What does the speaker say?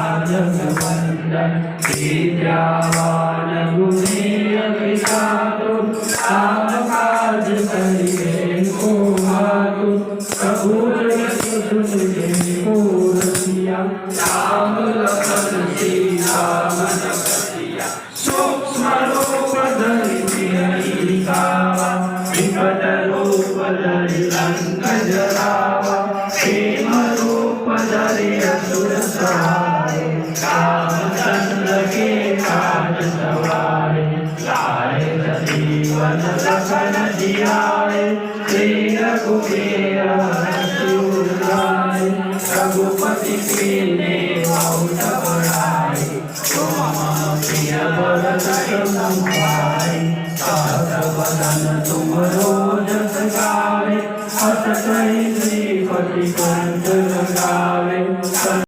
महाजगवंदन विद्यावान गुणी अभिजातु राम काज करिए को मातु प्रभु सुनिए को रसिया राम लखन सीता मन बसिया सूक्ष्म रूप धरि दिखावा विकट रूप धरि लंक जरावा प्रेम रूप धरि असुर सहारे रामचंद्र के काज सवारे लाए जीवन लखन जियाए श्री रघुवीर हरषि लाए रघुपति कीन्हे बहुत बड़ाई तुम मम प्रिय भरत सम भाई सहस बदन तुम रोज गावे हस कहि श्रीपति कर